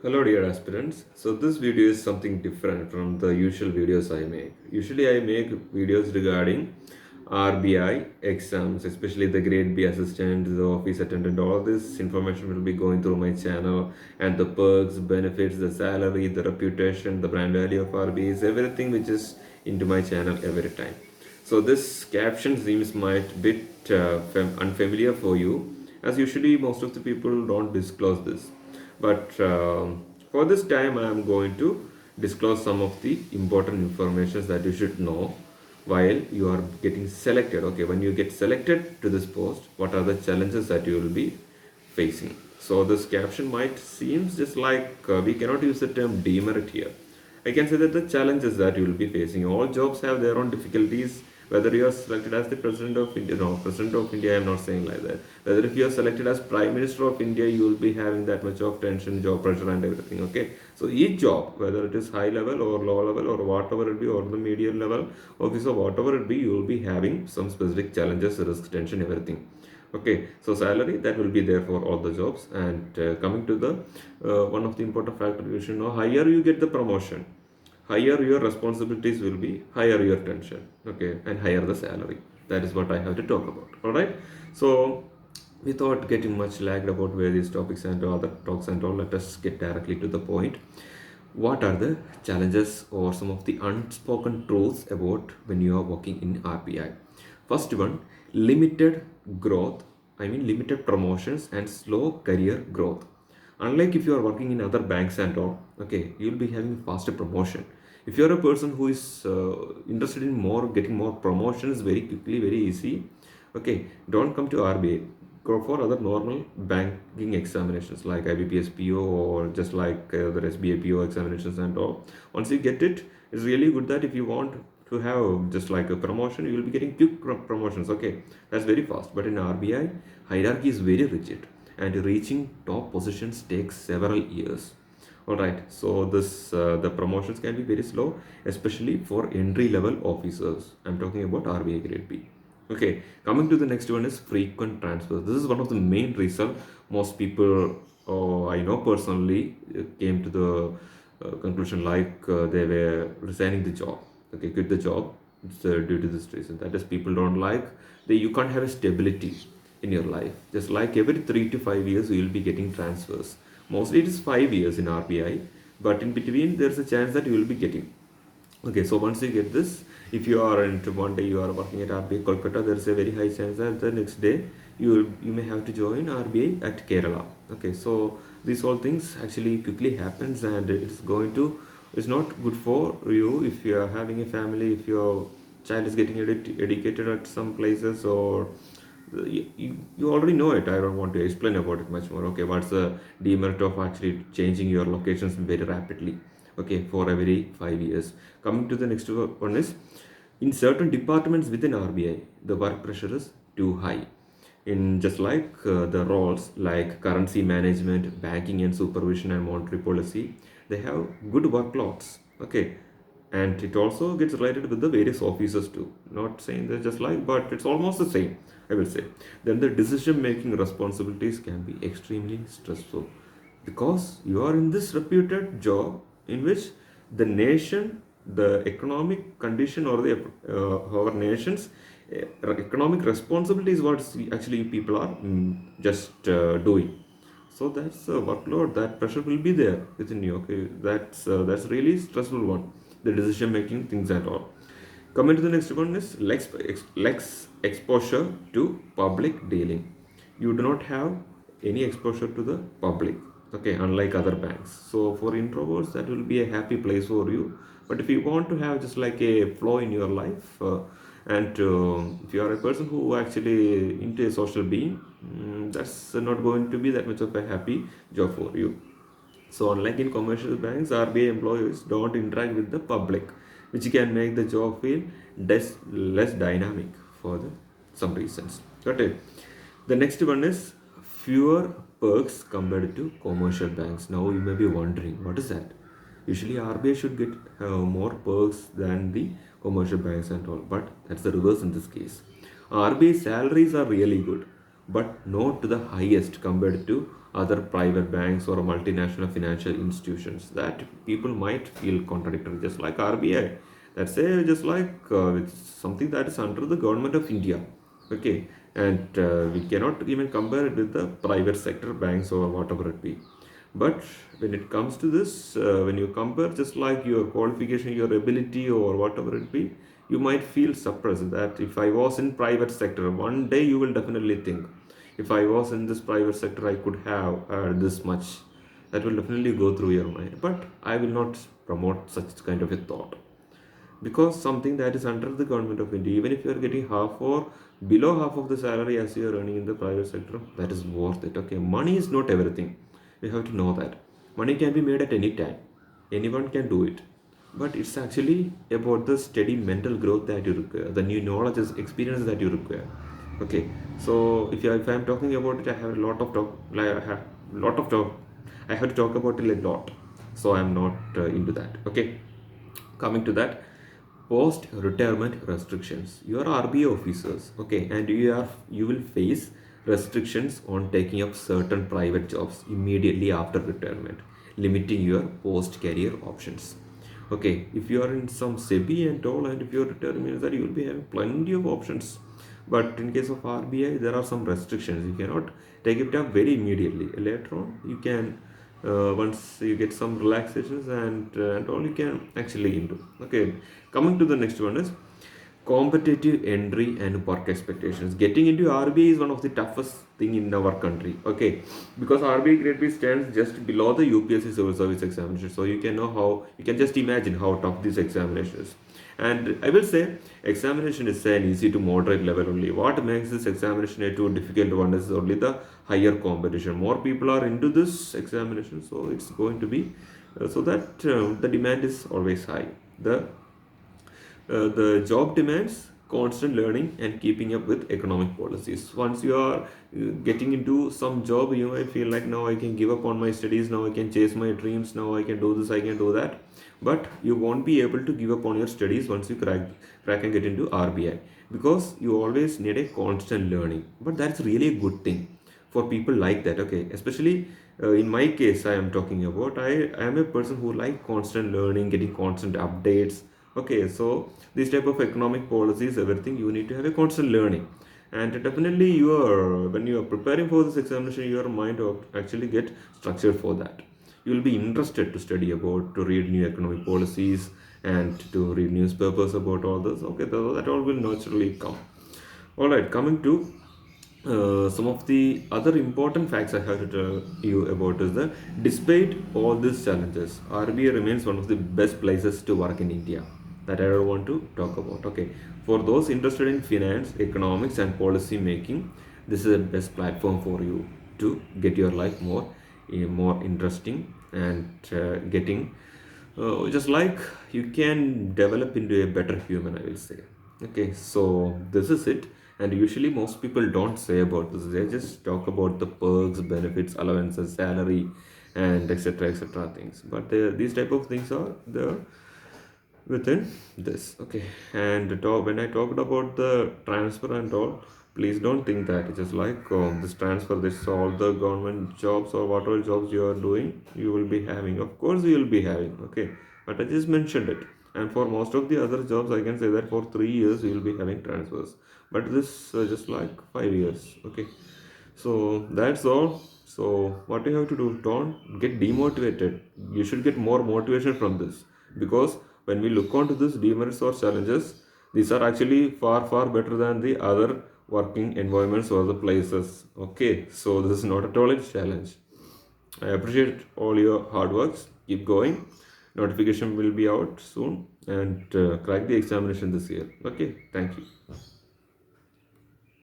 Hello dear aspirants. So this video is something different from the usual videos I make. Usually I make videos regarding RBI exams, especially the grade B assistant, the office attendant. All this information will be going through my channel and the perks, benefits, the salary, the reputation, the brand value of RBI is everything which is into my channel every time. So this caption seems might bit unfamiliar for you, as usually most of the people don't disclose this. But for this time, I am going to disclose some of the important information that you should know while you are getting selected. Okay, when you get selected to this post, what are the challenges that you will be facing? So this caption might seem just like we cannot use the term demerit here. I can say that the challenges that you will be facing, all jobs have their own difficulties. Whether you are selected as the president of India, no, president of India, I am not saying like that. Whether if you are selected as prime minister of India, you will be having that much of tension, job pressure, and everything. Okay, so each job, whether it is high level or low level or whatever it be, or the medium level office or whatever it be, you will be having some specific challenges, risk, tension, everything. Okay, so salary that will be there for all the jobs. And coming to the one of the important factor you should know, higher you get the promotion, higher your responsibilities will be, higher your tension, okay, and higher the salary. That is what I have to talk about. All right, so without getting much lagged about various topics and other talks and all, let us get directly to the point. What are the challenges or some of the unspoken truths about when you are working in RBI? First one, limited growth, I mean limited promotions and slow career growth. Unlike if you are working in other banks and all, okay, you'll be having faster promotion. If you're a person who is interested in more getting more promotions very quickly, very easy, okay, don't come to RBI. Go for other normal banking examinations like IBPS PO or just like the SBA PO examinations and all. Once you get it, it's really good that if you want to have just like a promotion, you will be getting quick promotions. Okay, that's very fast. But in RBI, hierarchy is very rigid and reaching top positions takes several years. All right, so this the promotions can be very slow, especially for entry level officers. I'm talking about RBI grade B. Okay, coming to the next one is frequent transfers. This is one of the main reason most people, I know personally, came to the conclusion like they were resigning the job. Okay, quit the job. It's due to this reason. That is, people don't like that you can't have a stability in your life. Just like every 3 to 5 years, you will be getting transfers. Mostly it is 5 years in RBI, but in between there's a chance that you will be getting. Okay, so once you get this, if you are into one day you are working at RBI Kolkata, there is a very high chance that the next day you may have to join RBI at Kerala. Okay, so these all things actually quickly happens, and it's not good for you if you are having a family, if your child is getting educated at some places, or you already know it. I don't want to explain about it much more. Okay, what's the demerit of actually changing your locations very rapidly? Okay, for every 5 years. Coming to the next one is, in certain departments within RBI, the work pressure is too high. In just like the roles like currency management, banking and supervision and monetary policy, they have good workloads. Okay, and it also gets related with the various officers too. Not saying they're just like, but it's almost the same, I will say. Then the decision making responsibilities can be extremely stressful because you are in this reputed job in which the nation, the economic condition, or the our nation's economic responsibility is what actually people are just doing. So that's a workload, that pressure will be there within you. Okay, that's really stressful one, the decision making things and all. Coming to the next one is lex exposure to public dealing. You do not have any exposure to the public, okay, unlike other banks. So for introverts, that will be a happy place for you. But if you want to have just like a flow in your life, and if you are a person who actually into a social being, that's not going to be that much of a happy job for you. So unlike in commercial banks, RBI employees don't interact with the public, which can make the job feel less dynamic for some reasons. Got it? The next one is fewer perks compared to commercial banks. Now you may be wondering, what is that? Usually RBI should get more perks than the commercial banks and all, but that's the reverse in this case. RBI salaries are really good, but not to the highest compared to other private banks or multinational financial institutions, that people might feel contradictory, just like RBI. That's a just like it's something that is under the government of India. Okay, and we cannot even compare it with the private sector banks or whatever it be. But when it comes to this, when you compare just like your qualification, your ability, or whatever it be, you might feel suppressed that if I was in private sector, one day you will definitely think, if I was in this private sector, I could have this much. That will definitely go through your mind. But I will not promote such kind of a thought, because something that is under the government of India, even if you are getting half or below half of the salary as you are earning in the private sector, that is worth it. Okay, money is not everything. We have to know that money can be made at any time. Anyone can do it, but it's actually about the steady mental growth that you require, the new knowledges, experiences that you require. Okay, so if I'm talking about it, I have a lot of talk. Like I have lot of talk. I have to talk about it a lot, so I'm not into that. Okay, coming to that, post retirement restrictions, you are RBA officers, okay, and you will face restrictions on taking up certain private jobs immediately after retirement, limiting your post career options. Okay, if you are in some SEBI and all, and if you are retired, means that you will be having plenty of options. But in case of RBI, there are some restrictions. You cannot take it up very immediately. Later on, you can, once you get some relaxations and all, you can actually into. Okay, coming to the next one is competitive entry and work expectations. Getting into RBI is one of the toughest thing in our country. Okay, because RBI grade B stands just below the UPSC civil service examination, so you can know how, you can just imagine how tough this examination is. And I will say examination is an easy to moderate level only. What makes this examination a too difficult one is only the higher competition. More people are into this examination, so it's going to be so that the demand is always high. The job demands constant learning and keeping up with economic policies. Once you are getting into some job, you might feel like, now I can give up on my studies, now I can chase my dreams, now I can do this, I can do that. But you won't be able to give up on your studies once you crack and get into RBI, because you always need a constant learning. But that's really a good thing for people like that. Okay, especially in my case, I am talking about, I am a person who like constant learning, getting constant updates. Okay, so this type of economic policies, everything, you need to have a constant learning. And definitely you are, when you are preparing for this examination, your mind will actually get structured for that. You will be interested to study about, to read new economic policies, and to read newspapers about all this. Okay, that all will naturally come. All right, coming to some of the other important facts I have to tell you about is that despite all these challenges, RBI remains one of the best places to work in India, that I don't want to talk about. Okay, for those interested in finance, economics, and policy making, this is the best platform for you to get your life more interesting, and getting just like you can develop into a better human, I will say. Okay, so this is it. And usually most people don't say about this, they just talk about the perks, benefits, allowances, salary, and etc etc things. But these type of things are there within this. Okay, and when I talked about the transfer and all, please don't think that it's just like this transfer, this all the government jobs or whatever jobs you are doing, you will be having. Of course you will be having. Okay, but I just mentioned it. And for most of the other jobs, I can say that for 3 years you will be having transfers, but this just like 5 years. Okay, so that's all. So what you have to do, don't get demotivated. You should get more motivation from this, because when we look onto this demerits or challenges, these are actually far better than the other working environments or the places. Okay, so this is not at all a challenge. I appreciate all your hard works. Keep going. Notification will be out soon, and crack the examination this year. Okay, thank you.